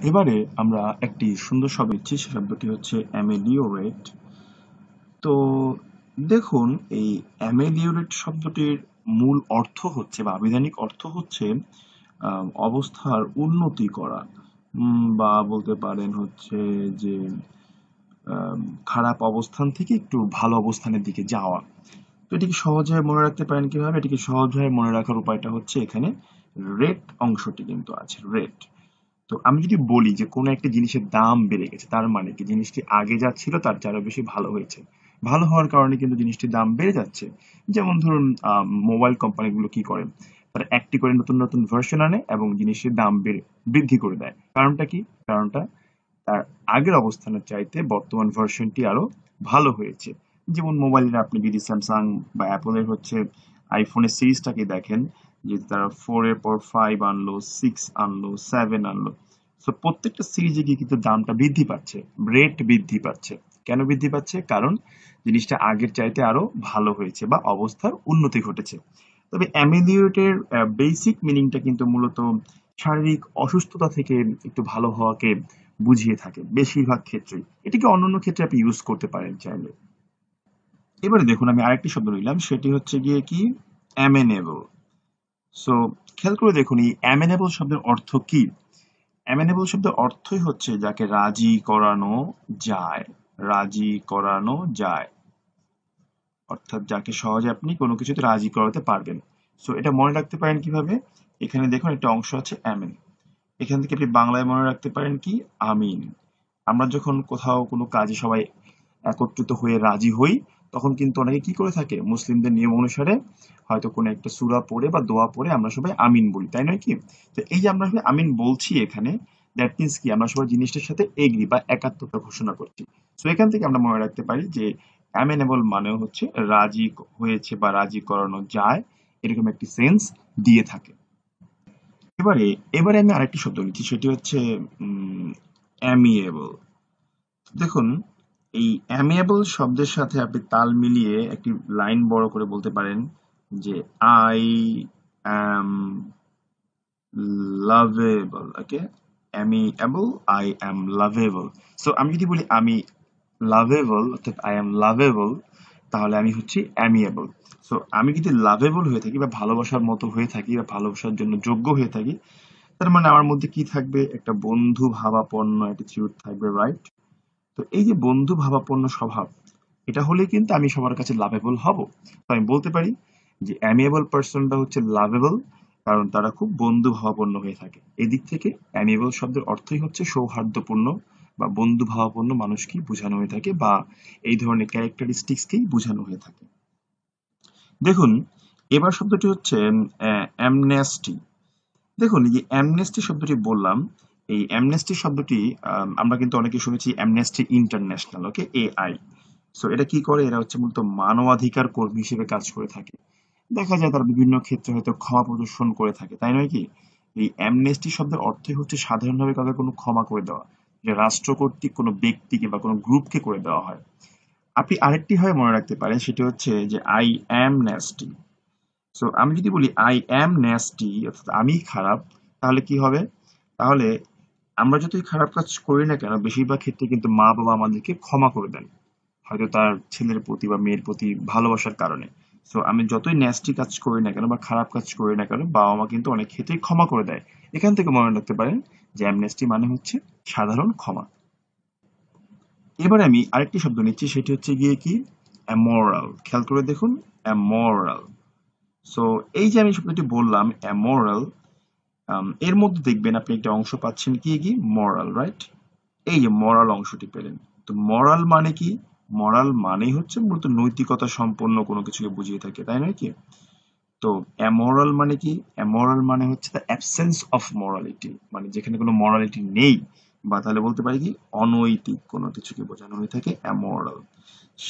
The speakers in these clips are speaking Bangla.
এবারে আমরা একটি সুন্দর শব্দ নিচ্ছি, সে শব্দটি হচ্ছে অ্যামেলিওরেট। তো দেখুন, এই অ্যামেলিওরেট শব্দটির মূল অর্থ হচ্ছে বা আবিধানিক অর্থ হচ্ছে অবস্থার উন্নতি করা, বা বলতে পারেন হচ্ছে যে আম, খারাপ অবস্থান থেকে একটু ভালো অবস্থানের দিকে যাওয়া। তো এটিকে সহজে মনে রাখতে পারেন কিভাবে? এটিকে সহজভাবে মনে রাখার উপায়টা হচ্ছে এখানে রেট অংশটি কিন্তু আছে, রেট। তো আমি যদি বলি যে কোনো একটা জিনিসের দাম বেড়ে গেছে, তার মানে কি জিনিসটি আগে যা ছিল তার চেয়ে আরো বেশি ভালো হয়েছে। ভালো হওয়ার কারণে কিন্তু জিনিসটির দাম বেড়ে যাচ্ছে। যেমন ধরুন, মোবাইল কোম্পানিগুলো কি করে? তারা একটি করে নতুন নতুন ভার্সন আনে এবং জিনিসের দাম বৃদ্ধি করে দেয়। কারণটা কি? কারণটা তার আগের অবস্থানের চাইতে বর্তমান ভার্সনটি আরো ভালো হয়েছে। যেমন মোবাইলের আপনি যদি স্যামসাং বা অ্যাপলের হচ্ছে আইফোনের সিরিজটাকে দেখেন, যে তারা 4 এর পর 5 আনলো, 6 আনলো, 7 আনলো। সো প্রত্যেকটা সিরিজে গিয়ে কিন্তু দামটা বৃদ্ধি পাচ্ছে, রেট বৃদ্ধি পাচ্ছে। কেন বৃদ্ধি পাচ্ছে? কারণ জিনিসটা আগের চাইতে আরো ভালো হয়েছে বা অবস্থার উন্নতি ঘটেছে। তবে অ্যামেলিওরেটের বেসিক মিনিংটা কিন্তু মূলত শারীরিক অসুস্থতা থেকে একটু ভালো হওয়াকে বুঝিয়ে থাকে বেশিরভাগ ক্ষেত্রেই। এটিকে অন্যান্য ক্ষেত্রে আপনি ইউজ করতে পারেন চাইলে। এবারে দেখুন, আমি আরেকটি শব্দ নিলাম, সেটি হচ্ছে গিয়ে কি? অ্যামেনেবল। সো খেয়াল করে দেখুন, এই অ্যামেনেবল শব্দের অর্থ কি? অ্যামেনেবল শব্দের অর্থই হচ্ছে যাকে রাজি করানো যায়। রাজি করানো যায়, অর্থাৎ যাকে সহজে আপনি কোনো কিছুতে রাজি করাতে পারবেন। সো এটা মনে রাখতে পারেন কিভাবে? এখানে দেখুন একটা অংশ আছে অ্যামেন। এখান থেকে আপনি বাংলায় মনে রাখতে পারেন কি? আমিন। আমরা যখন কোথাও কোনো কাজে সবাই একত্রিত হয়ে রাজি হই, তখন কিন্তু অনেকে কি করে থাকে? মুসলিমদের নিয়ম অনুসারে হয়তো কোনো একটা সূরা পড়ে বা দোয়া পড়ে আমরা সবাই আমিন বলি, তাই নয় কি? তো এই যে আমরা সবাই আমিন বলছি এখানে, দ্যাট মিন্স কি? আমরা সবাই জিনিসটার সাথে এগ্রি বা একাত্মতা ঘোষণা করছি। তো এখান থেকে আমরা মনে রাখতে পারি যে অ্যামেনেবল মানে হচ্ছে রাজি হয়েছে বা রাজি করানো যায়, এরকম একটি সেন্স দিয়ে থাকে। এবারে এবারে আমি আরেকটি শব্দ নিচ্ছি, সেটি হচ্ছে অ্যামিয়েবল। দেখুন, এই অ্যামিয়েবল শব্দের সাথে আপনি তাল মিলিয়ে একটি লাইন বড় করে বলতে পারেন যে I am lovable. Okay, amiable, I am lovable. So আমি যদি বলি আমি লাভেবল, অর্থাৎ আই অ্যাম লাভেবল, তাহলে আমি হচ্ছি অ্যামিয়েবল। সো আমি যদি লাভেবল হয়ে থাকি বা ভালোবাসার মতো হয়ে থাকি বা ভালোবাসার জন্য যোগ্য হয়ে থাকি, তার মানে আমার মধ্যে কি থাকবে? একটা বন্ধু ভাবাপন্ন অ্যাটিটিউড থাকবে, রাইট? তো এই যে বন্ধু ভাবাপন্ন স্বভাব, এটা হলেই কিন্তু আমি সবার কাছে লাভেবল হব। তো আমি বলতে পারি যে অ্যামিয়েবল পার্সনটা হচ্ছে লাভেবল, কারণ তারা খুব বন্ধু ভাবাপন্ন হয়ে থাকে। এদিক থেকে অ্যামিয়েবল শব্দের অর্থই হচ্ছে সৌহার্দ্যপূর্ণ বা বন্ধু ভাবাপন্ন মানুষকেই বোঝানো হয়ে থাকে, বা এই ধরনের ক্যারেক্টারিস্টিক্সকেই বোঝানো হয়ে থাকে। দেখুন, এবার শব্দটি হচ্ছে অ্যামনেস্টি। দেখুন, এই যে অ্যামনেস্টি শব্দটি বললাম, এই অ্যামনেস্টি শব্দটি আমরা কিন্তু অনেকে শুনেছি অ্যামনেস্টি ইন্টারন্যাশনাল, ওকে, এআই। সো এটা কি করে? এরা হচ্ছে মূলত মানবাধিকার কর্মী হিসেবে কাজ করে থাকে। দেখা যায় তারা বিভিন্ন ক্ষেত্রে হয়তো ক্ষমা প্রদর্শন করে থাকে, তাই নয় কি? এই অ্যামনেস্টি শব্দের অর্থই হচ্ছে সাধারণভাবে কাউকে কোনো ক্ষমা করে দেওয়া, যে রাষ্ট্র কর্তৃক কোনো ব্যক্তিকে বা কোনো গ্রুপকে করে দেওয়া হয়। আপনি আরেকটি হয় মনে রাখতে পারেন, সেটি হচ্ছে যে আই অ্যাম নেস্টি। সো আমি যদি বলি আই অ্যাম ন্যাস্টি, অর্থাৎ আমি খারাপ, তাহলে কি হবে? তাহলে আমরা যতই খারাপ কাজ করি না কেন, বেশিরভাগ ক্ষেত্রে কিন্তু মা বাবা আমাদেরকে ক্ষমা করে দেন, হয়তো তার ছেলের প্রতি বা মেয়ের প্রতি ভালোবাসার কারণে। সো আমি যতই ন্যাস্টি কাজ করি না কেন বা খারাপ কাজ করি না কেন, বাবা মা কিন্তু অনেক ক্ষেত্রেই ক্ষমা করে দেয়। এখান থেকে মনে রাখতে পারেন যে অ্যামনেস্টি মানে হচ্ছে সাধারণ ক্ষমা। এবার আমি আরেকটি শব্দ নিচ্ছি, সেটি হচ্ছে গিয়ে কি? অ্যামোরাল। খেয়াল করে দেখুন, অ্যামোরাল। সো এই যে আমি শব্দটি বললাম অ্যামোরাল, এর মধ্যে দেখবেন আপনি একটা অংশ পাচ্ছেন কি? কি মরাল, রাইট? এই যে মরাল অংশটি পেলেন। তো মরাল মানে কি? মরাল মানেই হচ্ছে মূলত নৈতিকতা সম্পন্ন কোনো কিছুকে বুঝিয়ে থাকে, তাই নয় কি? তো অ্যামোরাল মানে কি? অ্যামোরাল মানে হচ্ছে দ্য অ্যাবসেন্স অফ মরালিটি, মানে যেখানে কোনো মরালিটি নেই, বা তাহলে বলতে পারি কি অনৈতিক কোনো কিছুকে বোঝানো হয়ে থাকে অ্যামোরাল।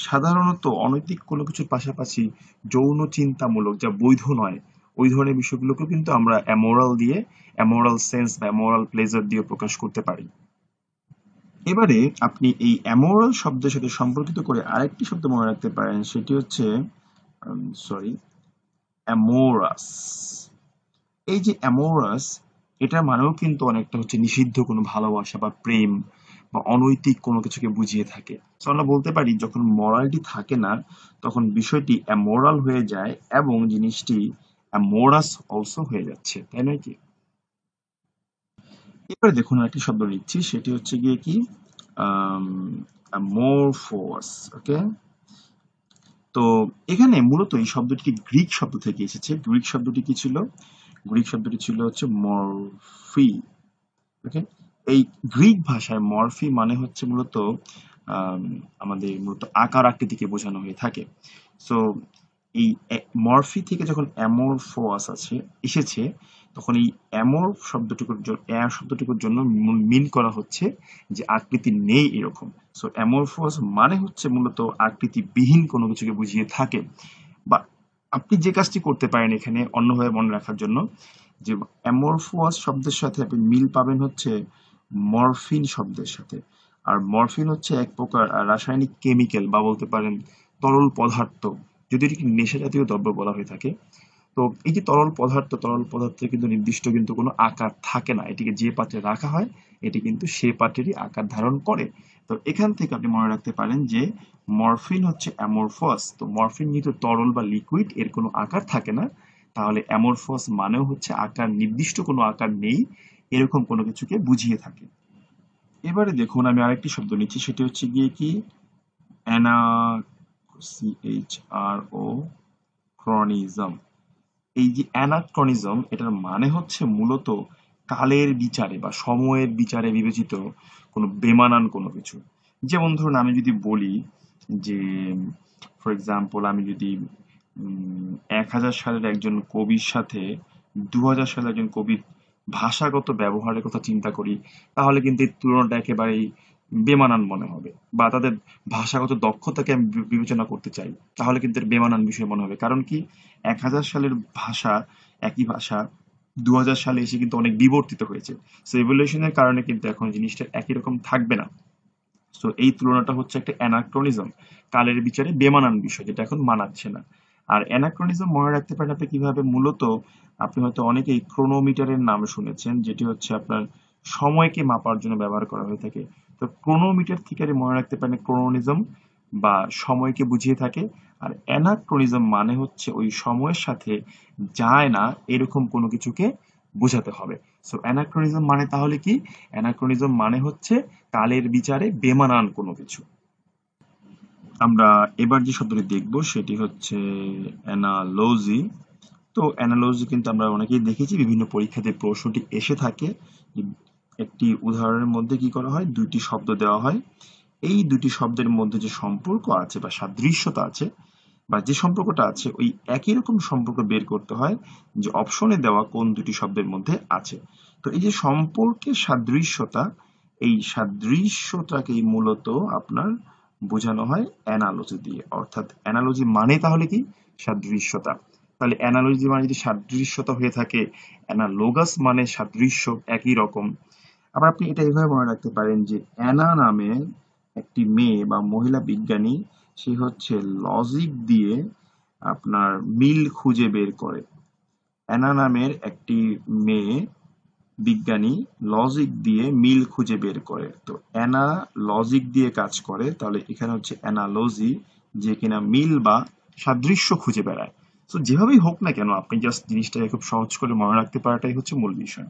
সাধারণত অনৈতিক কোনো কিছুর পাশাপাশি যৌন চিন্তামূলক, যা বৈধ নয়, ওই ধরনের বিষয়গুলোকেও কিন্তু আমরা অ্যামোরাল দিয়ে, অ্যামোরাল সেন্স বা অ্যামোরাল প্লেজার দিয়ে প্রকাশ করতে পারি। এবারে আপনি এই অ্যামোরাল শব্দের সাথে সম্পর্কিত করে আরেকটি শব্দ মনে রাখতে পারেন, সেটি হচ্ছে সরি, অ্যামোরাস। এই যে অ্যামোরাস, এটার মানেও কিন্তু অনেকটা হচ্ছে নিষিদ্ধ কোনো ভালোবাসা বা প্রেম বা অনৈতিক কোনো কিছুকে বুঝিয়ে থাকে। তো আমরা বলতে পারি যখন মরালিটি থাকে না তখন বিষয়টি অ্যামোরাল হয়ে যায় এবং জিনিসটি অ্যামোরাস অলসো হয়ে যাচ্ছে, তাই নয় কি? এবারে দেখুন আরেকটি শব্দ নিচ্ছি, সেটি হচ্ছে গিয়ে কি অ্যামোরফোস। ওকে, তো এখানে মূলত এই শব্দটি গ্রিক শব্দ থেকে এসেছে। গ্রিক শব্দটি কি ছিল? গ্রিক শব্দটি ছিল হচ্ছে মরফি। ওকে, এই গ্রিক ভাষায় মরফি মানে হচ্ছে মূলত আম, আমাদের মূলত আকার আকৃতিকে বোঝানো হয়ে থাকে। সো এই মরফি থেকে যখন অ্যামোরফোয়াস আছে এসেছে, তখন এই শব্দটুকুর জন্য মিন করা হচ্ছে যে আকৃতি নেই এরকম। সো অ্যামোরফোয়াস মানে হচ্ছে মূলত আকৃতিবিহীন কোনো কিছুকে বুঝিয়ে থাকে। বা আপনি যে কাজটি করতে পারেন এখানে অন্যভাবে মনে রাখার জন্য, যে অ্যামরফোয়াস শব্দের সাথে আপনি মিল পাবেন হচ্ছে মরফিন শব্দের সাথে। আর মরফিন হচ্ছে এক প্রকার রাসায়নিক কেমিক্যাল বা বলতে পারেন তরল পদার্থ, যদি এটিকে নেশা জাতীয় দ্রব্য বলা হয়ে থাকে। তো এই যে তরল পদার্থের কিন্তু নির্দিষ্ট কিন্তু কোনো আকার থাকে না, এটিকে যে পাত্রে রাখা হয় এটি কিন্তু সে পাত্রেরই আকার ধারণ করে। তো এখান থেকে আপনি মনে রাখতে পারেন যে মরফিন হচ্ছে অ্যামরফাস। তো মরফিন যেহেতু তরল বা লিকুইড, এর কোনো আকার থাকে না, তাহলে অ্যামরফাস মানেও হচ্ছে আকার, নির্দিষ্ট কোনো আকার নেই এরকম কোনো কিছুকে বুঝিয়ে থাকে। এবারে দেখুন আমি আরেকটি শব্দ নিচ্ছি, সেটি হচ্ছে গিয়ে কি অ্যানা, CHRO, ক্রনিজম। এই যে অ্যানাক্রনিজম, এটার মানে হচ্ছে মূলত কালের বিচারে বা সময়ের বিচারে বিবেচিত কোনো বেমানান কোনো কিছু। যেমন ধরুন আমি যদি বলি যে ফর এক্সাম্পল আমি যদি 1000 সালের একজন কবির সাথে 2000 সালের একজন কবির ভাষাগত ব্যবহারের কথা চিন্তা করি, তাহলে কিন্তু এই তুলনাটা একেবারেই বেমানান মনে হবে। বা তাদের ভাষাগত দক্ষতাকে আমি বিবেচনা করতে চাই, তাহলে কিন্তু এর বেমানান বিষয় মনে হবে। কারণ কি, 1000 সালের ভাষা, একই ভাষা 2000 সালে এসে কিন্তু অনেক বিবর্তিত হয়েছে। সো এভলিউশনের কারণে কিন্তু এখন জিনিসটা একই রকম থাকবে না। সো এই তুলনাটা হচ্ছে একটা অ্যানাক্রনিজম, কালের বিচারে বেমানান বিষয় যেটা এখন মানাচ্ছে না। আর অ্যানাক্রনিজম মনে রাখতে পারেন আপনি কিভাবে? মূলত আপনি হয়তো অনেকেই ক্রোনোমিটারের নাম শুনেছেন, যেটি হচ্ছে আপনার সময়কে মাপার জন্য ব্যবহার করা হয়ে থাকে। তো ক্রোনোমিটার থেকে আপনি মনে রাখতে পারেন ক্রোনোনিজম বা সময়কে বুঝিয়ে থাকে। আর অ্যানাক্রোনিজম মানে হচ্ছে ওই সময়ের সাথে যায় না এরকম কোনো কিছুকে বোঝাতে হবে। সো অ্যানাক্রোনিজম মানে তাহলে কি? অ্যানাক্রোনিজম মানে হচ্ছে কালের বিচারে বেমানান কোনো কিছু। আমরা এবার যে শব্দটি দেখব সেটি হচ্ছে অ্যানালজি। তো অ্যানালজি কিন্তু আমরা অনেকেই দেখেছি, বিভিন্ন পরীক্ষাতে প্রশ্নটি এসে থাকে। একটি উদাহরণের মধ্যে কি করা হয়, দুইটি শব্দ দেওয়া হয়, এই দুটি শব্দের মধ্যে যে সম্পর্ক আছে বা সাদৃশ্যতা আছে বা যে সম্পর্কটা আছে ওই একই রকম সম্পর্ক বের করতে হয় যে অপশনে দেওয়া কোন দুটি শব্দের মধ্যে আছে। তো এই যে সম্পর্কের সাদৃশ্যতা, এই সাদৃশ্যটাকেই মূলত আপনার বোঝানো হয় অ্যানালজি দিয়ে। অর্থাৎ অ্যানালজি মানে তাহলে কি? সাদৃশ্যতা। তাহলে অ্যানালজি মানে যদি সাদৃশ্যতা হয়ে থাকে, অ্যানালোগাস মানে সাদৃশ্য একই রকম। আবার আপনি এটা এইভাবে মনে রাখতে পারেন যে অ্যানা নামে একটি মেয়ে বা মহিলা বিজ্ঞানী, সে হচ্ছে লজিক দিয়ে আপনার মিল খুঁজে বের করে। অ্যানা নামের একটি মেয়ে বিজ্ঞানী লজিক দিয়ে মিল খুঁজে বের করে। তো অ্যানা লজিক দিয়ে কাজ করে, তাহলে এখানে হচ্ছে অ্যানালজি, যে কিনা মিল বা সাদৃশ্য খুঁজে বেড়ায়। তো যেভাবেই হোক না কেন আপনি জাস্ট জিনিসটাকে খুব সহজ করে মনে রাখতে পারাটাই হচ্ছে মূল বিষয়।